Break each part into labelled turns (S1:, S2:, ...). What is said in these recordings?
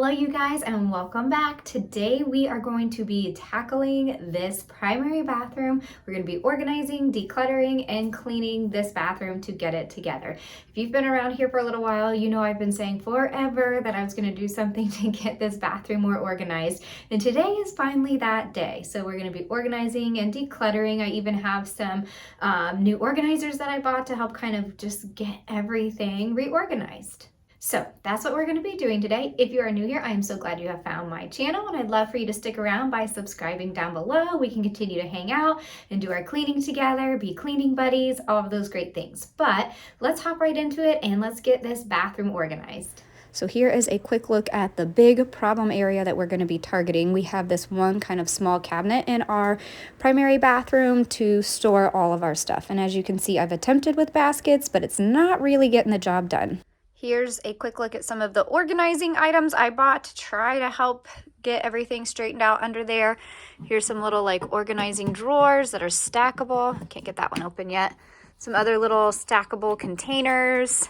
S1: Hello you guys and welcome back. Today we are going to be tackling this primary bathroom. We're going to be organizing, decluttering, and cleaning this bathroom to get it together. If you've been around here for a little while, you know I've been saying forever that I was going to do something to get this bathroom more organized, and today is finally that day. So we're going to be organizing and decluttering. I even have some new organizers that I bought to help kind of just get everything reorganized. So that's what we're going to be doing today. If you are new here, I am so glad you have found my channel, and I'd love for you to stick around by subscribing down below. We can continue to hang out and do our cleaning together, be cleaning buddies, all of those great things. But let's hop right into it and let's get this bathroom organized. So here is a quick look at the big problem area that we're going to be targeting. We have this one kind of small cabinet in our primary bathroom to store all of our stuff. And as you can see, I've attempted with baskets, but it's not really getting the job done. Here's a quick look at some of the organizing items I bought to try to help get everything straightened out under there. Here's some little like organizing drawers that are stackable. Can't get that one open yet. Some other little stackable containers.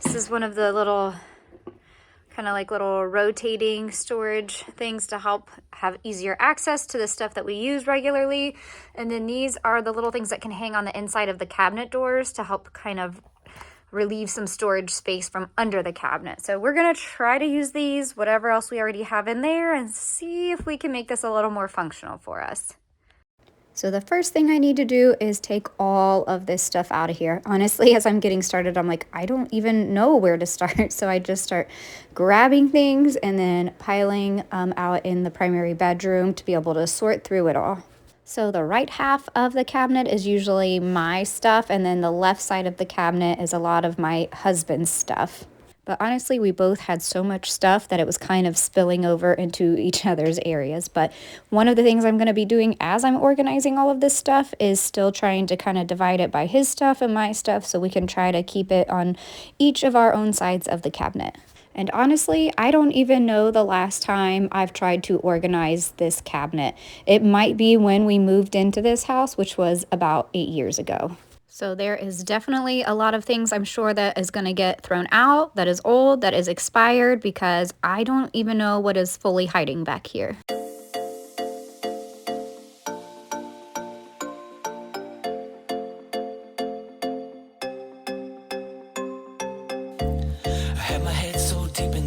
S1: This is one of the little kind of like little rotating storage things to help have easier access to the stuff that we use regularly. And then these are the little things that can hang on the inside of the cabinet doors to help kind of relieve some storage space from under the cabinet. So we're going to try to use these, whatever else we already have in there, and see if we can make this a little more functional for us. So the first thing I need to do is take all of this stuff out of here. Honestly, as I'm getting started, I'm like, I don't even know where to start. So I just start grabbing things and then piling out in the primary bedroom to be able to sort through it all. So the right half of the cabinet is usually my stuff, and then the left side of the cabinet is a lot of my husband's stuff. But honestly, we both had so much stuff that it was kind of spilling over into each other's areas. But one of the things I'm going to be doing as I'm organizing all of this stuff is still trying to kind of divide it by his stuff and my stuff so we can try to keep it on each of our own sides of the cabinet. And honestly, I don't even know the last time I've tried to organize this cabinet. It might be when we moved into this house, which was about 8 years ago. So there is definitely a lot of things I'm sure that is going to get thrown out, that is old, that is expired, because I don't even know what is fully hiding back here.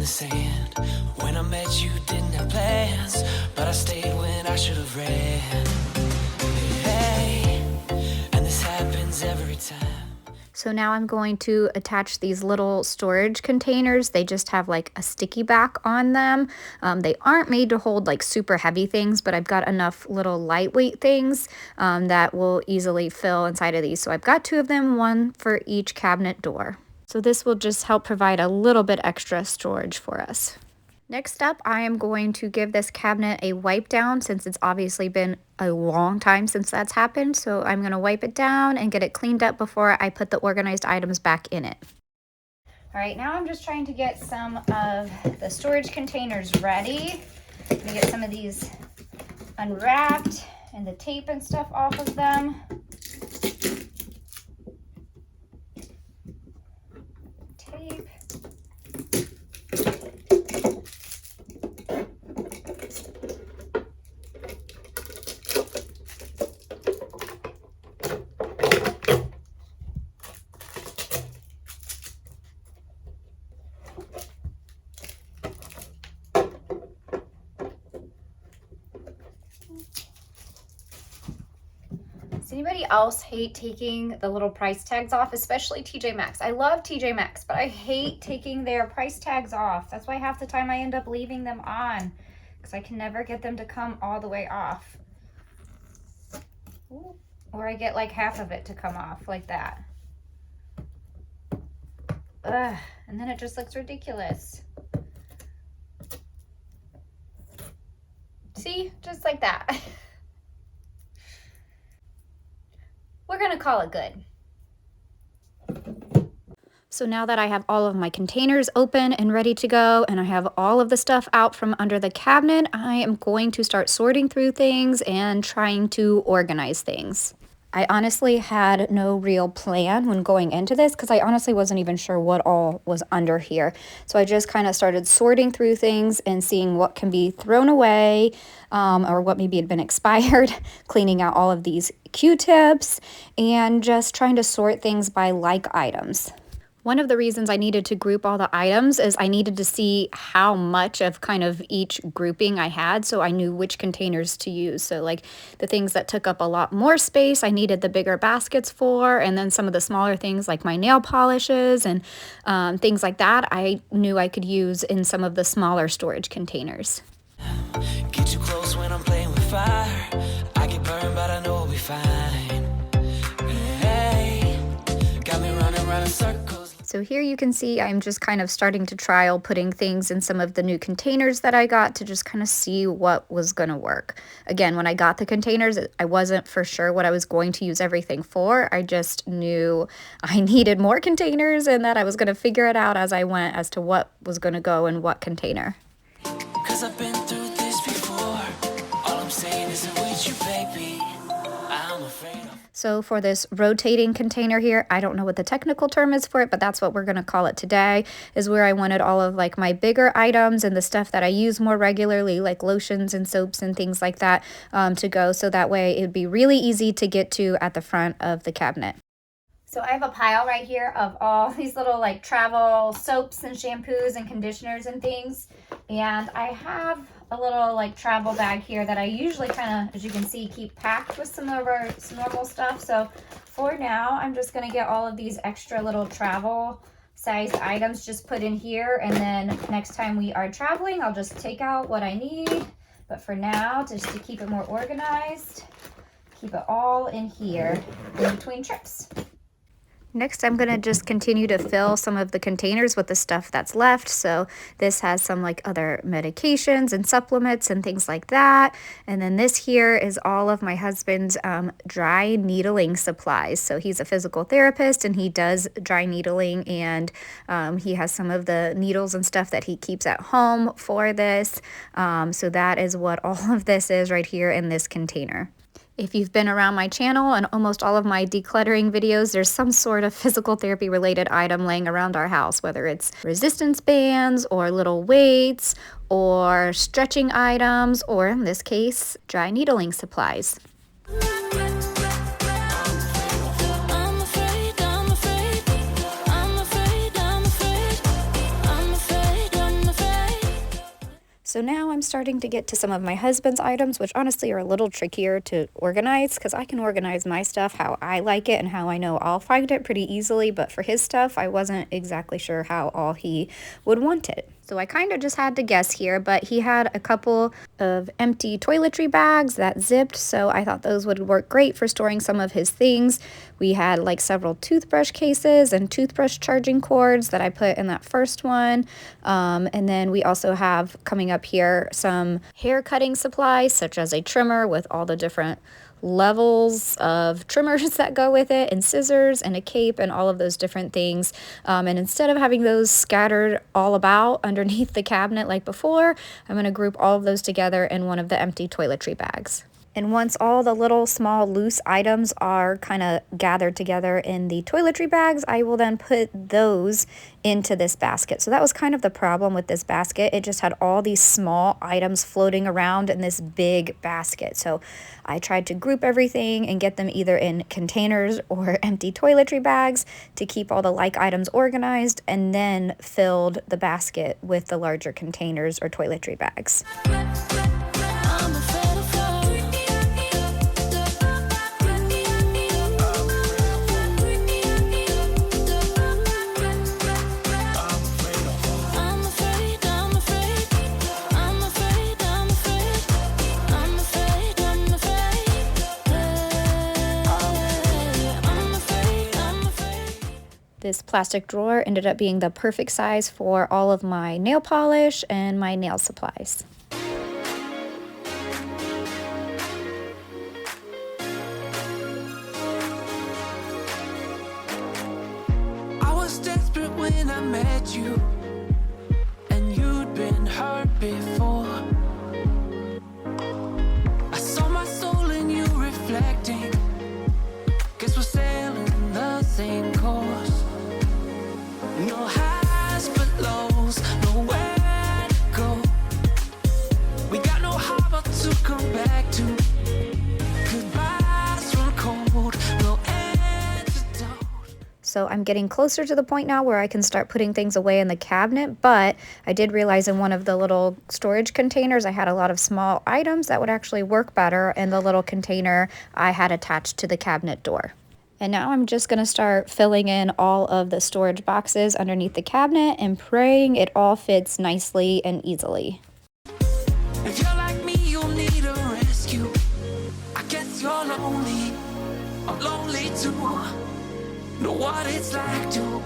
S2: Sand. When I met you, didn't have plans, but I stayed when I should have ran. Hey, and this happens every time.
S1: So now I'm going to attach these little storage containers. They just have like a sticky back on them. They aren't made to hold like super heavy things, but I've got enough little lightweight things that will easily fill inside of these. So I've got 2 of them, one for each cabinet door. So this will just help provide a little bit extra storage for us. Next up, I am going to give this cabinet a wipe down since it's obviously been a long time since that's happened. So I'm going to wipe it down and get it cleaned up before I put the organized items back in it. All right, now I'm just trying to get some of the storage containers ready. I'm going to get some of these unwrapped and the tape and stuff off of them. Does anybody else hate taking the little price tags off, especially TJ Maxx? I love TJ Maxx, but I hate taking their price tags off. That's why half the time I end up leaving them on because I can never get them to come all the way off. Ooh. Or I get like half of it to come off like that. Ugh, and then it just looks ridiculous. See, just like that. We're gonna call it good. So now that I have all of my containers open and ready to go, and I have all of the stuff out from under the cabinet, I am going to start sorting through things and trying to organize things. I honestly had no real plan when going into this because I honestly wasn't even sure what all was under here. So I just kind of started sorting through things and seeing what can be thrown away or what maybe had been expired, cleaning out all of these Q-tips, and just trying to sort things by like items. One of the reasons I needed to group all the items is I needed to see how much of kind of each grouping I had so I knew which containers to use. So like the things that took up a lot more space, I needed the bigger baskets for, and then some of the smaller things like my nail polishes and things like that, I knew I could use in some of the smaller storage containers.
S2: Get too close when I'm playing with fire. I get burned, but I know we'll be fine. Hey, got me running around in circles.
S1: So here you can see I'm just kind of starting to trial putting things in some of the new containers that I got to just kind of see what was going to work. Again, when I got the containers, I wasn't for sure what I was going to use everything for. I just knew I needed more containers and that I was going to figure it out as I went as to what was going to go in what container.
S2: 'Cause I've been through this before. All I'm saying is with you, baby. I'm afraid of.
S1: So for this rotating container here, I don't know what the technical term is for it, but that's what we're going to call it today, is where I wanted all of like my bigger items and the stuff that I use more regularly, like lotions and soaps and things like that, to go. So that way it'd be really easy to get to at the front of the cabinet. So I have a pile right here of all these little like travel soaps and shampoos and conditioners and things. And I have a little like travel bag here that I usually kind of, as you can see, keep packed with some normal stuff. So for now, I'm just going to get all of these extra little travel sized items just put in here. And then next time we are traveling, I'll just take out what I need. But for now, just to keep it more organized, keep it all in here in between trips. Next, I'm going to just continue to fill some of the containers with the stuff that's left. So this has some like other medications and supplements and things like that. And then this here is all of my husband's dry needling supplies. So he's a physical therapist and he does dry needling, and he has some of the needles and stuff that he keeps at home for this. So that is what all of this is right here in this container. If you've been around my channel and almost all of my decluttering videos, there's some sort of physical therapy related item laying around our house, whether it's resistance bands or little weights or stretching items, or in this case, dry needling supplies. So now I'm starting to get to some of my husband's items, which honestly are a little trickier to organize because I can organize my stuff how I like it and how I know I'll find it pretty easily. But for his stuff, I wasn't exactly sure how all he would want it. So I kind of just had to guess here, but he had a couple of empty toiletry bags that zipped, so I thought those would work great for storing some of his things. We had like several toothbrush cases and toothbrush charging cords that I put in that first one. And then we also have coming up here some hair cutting supplies, such as a trimmer with all the different levels of trimmers that go with it, and scissors and a cape and all of those different things. And instead of having those scattered all about underneath the cabinet like before, I'm going to group all of those together in one of the empty toiletry bags. And once all the little small loose items are kind of gathered together in the toiletry bags, I will then put those into this basket. So that was kind of the problem with this basket. It just had all these small items floating around in this big basket. So I tried to group everything and get them either in containers or empty toiletry bags to keep all the like items organized, and then filled the basket with the larger containers or toiletry bags. This plastic drawer ended up being the perfect size for all of my nail polish and my nail supplies.
S2: I was desperate when I met you, and you'd been hurt before. I saw my soul in you reflecting, No highs but lows, nowhere to go. We got no harbor to come back to. Goodbyes run cold, no antidote.
S1: So I'm getting closer to the point now where I can start putting things away in the cabinet, but I did realize in one of the little storage containers I had a lot of small items that would actually work better in the little container I had attached to the cabinet door. And now I'm just going to start filling in all of the storage boxes underneath the cabinet and praying it all fits nicely and easily.
S2: If you're like me, you'll need a rescue. I guess you're lonely, I'm lonely too. Know what it's like to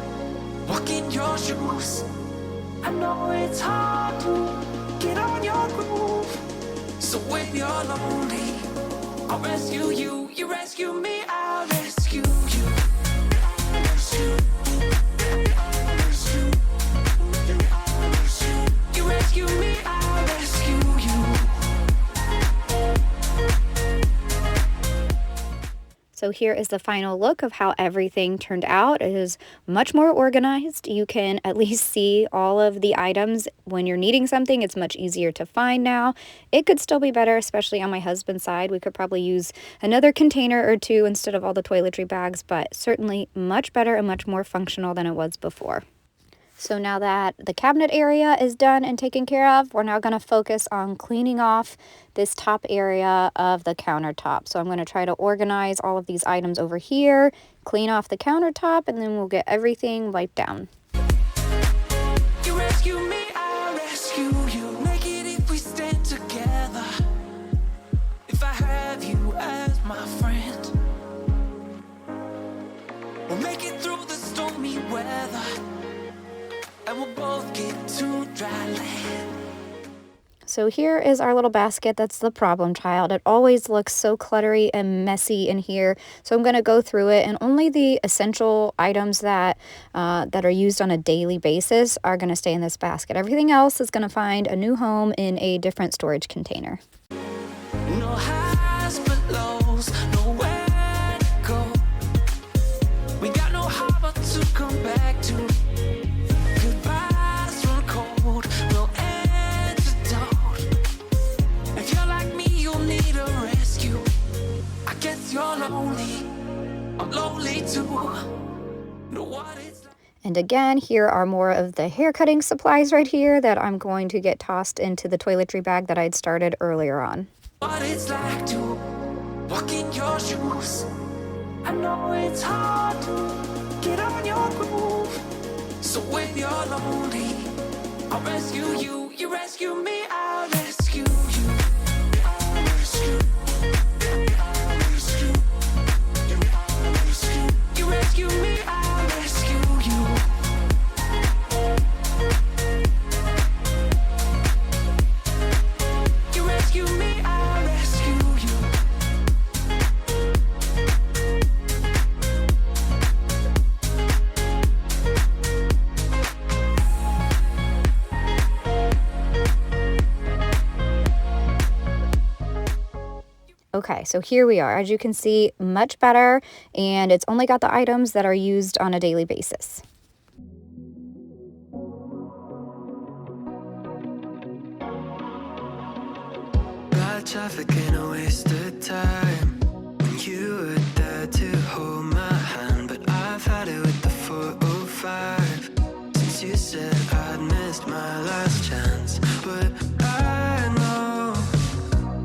S2: walk in your shoes. I know it's hard to get on your groove. So when you're lonely, I'll rescue you. You rescue me, I'll rescue you. You rescue me, I'll rescue you.
S1: So here is the final look of how everything turned out. It is much more organized. You can at least see all of the items. When you're needing something, it's much easier to find now. It could still be better, especially on my husband's side. We could probably use another container or two instead of all the toiletry bags, but certainly much better and much more functional than it was before. So now that the cabinet area is done and taken care of, we're now going to focus on cleaning off this top area of the countertop. So I'm going to try to organize all of these items over here, clean off the countertop, and then we'll get everything wiped down.
S2: You rescue me, I'll rescue you. Make it if we stand together. If I have you as my friend, we'll make it through the stormy weather. And we'll both get to dry land.
S1: So here is our little basket. That's the problem child. It always looks so cluttery and messy in here. So I'm going to go through it, and only the essential items that are used on a daily basis are going to stay in this basket. Everything else is going to find a new home in a different storage container.
S2: No highs but lows, nowhere to go. We got no harbor to come back to. Goodbyes run cold, no antidote. If you're like me, you'll need a rescue. I guess you're lonely, I'm lonely too. Know what it's like.
S1: And again, here are more of the hair cutting supplies right here that I'm going to get tossed into the toiletry bag that I'd started earlier on.
S2: What it's like to walk in your shoes. I know it's hard to get on your groove. So when you're lonely, I'll rescue you. You rescue me, I'll rescue you. I'll rescue. I'll rescue. I'll rescue. You rescue me, I'll rescue you. You rescue me, I'll rescue you.
S1: Okay, so here we are. As you can see, much better, and it's only got the items that are used on a daily basis.
S2: Bad traffic ain't a waste of time. When you were there to hold my hand, but I've had it with the 405 since you said I'd missed my last chance. But I know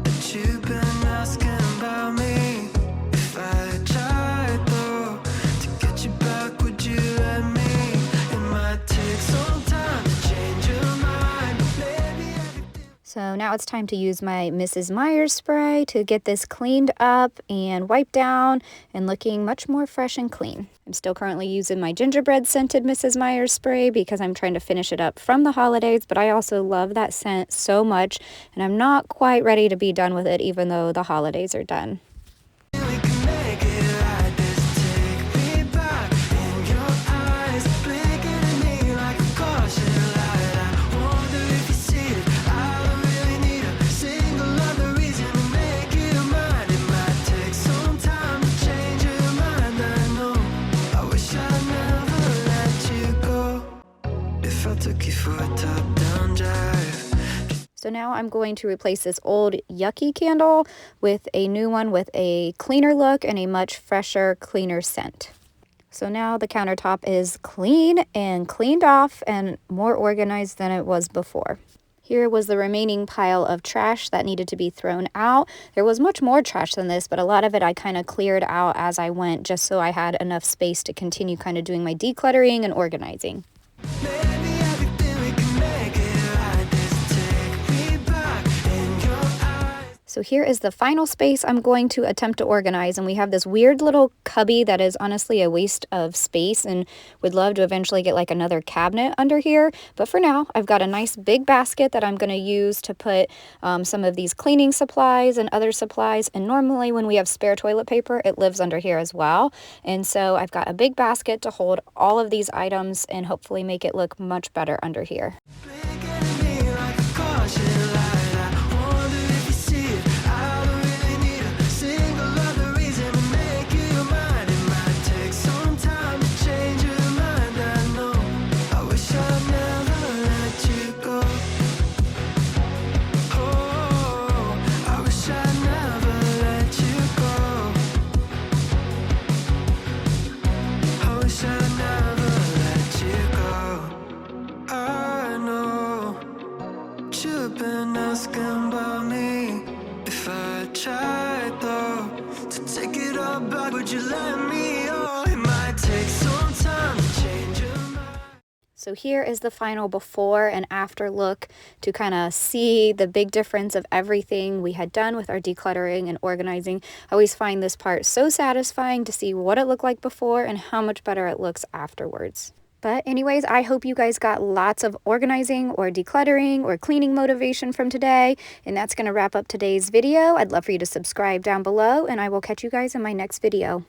S2: that you've been asking about me. If I tried though to get you back, would you let me? It might take some time to change your mind, but maybe everything.
S1: So now it's time to use my Mrs. Meyer's spray to get this cleaned up and wiped down and looking much more fresh and clean. I'm still currently using my gingerbread scented Mrs. Meyer's spray because I'm trying to finish it up from the holidays, but I also love that scent so much, and I'm not quite ready to be done with it even though the holidays are done.
S2: We can make it right. This take me back in your eyes, blinking at me like a caution light. I wonder if you see it. I don't really need a single other reason to make you mine. It might take some time to change your mind. I know. I wish I never let you go. if I took you for a top-down drive.
S1: So now I'm going to replace this old yucky candle with a new one with a cleaner look and a much fresher, cleaner scent. So now the countertop is clean and cleaned off and more organized than it was before. Here was the remaining pile of trash that needed to be thrown out. There was much more trash than this, but a lot of it I kind of cleared out as I went just so I had enough space to continue kind of doing my decluttering and organizing. So here is the final space I'm going to attempt to organize, and we have this weird little cubby that is honestly a waste of space and would love to eventually get like another cabinet under here. But for now, I've got a nice big basket that I'm going to use to put some of these cleaning supplies and other supplies. And normally when we have spare toilet paper, it lives under here as well. And so I've got a big basket to hold all of these items and hopefully make it look much better under here. So here is the final before and after look to kind of see the big difference of everything we had done with our decluttering and organizing. I always find this part so satisfying to see what it looked like before and how much better it looks afterwards. But anyways, I hope you guys got lots of organizing or decluttering or cleaning motivation from today. And that's going to wrap up today's video. I'd love for you to subscribe down below, and I will catch you guys in my next video.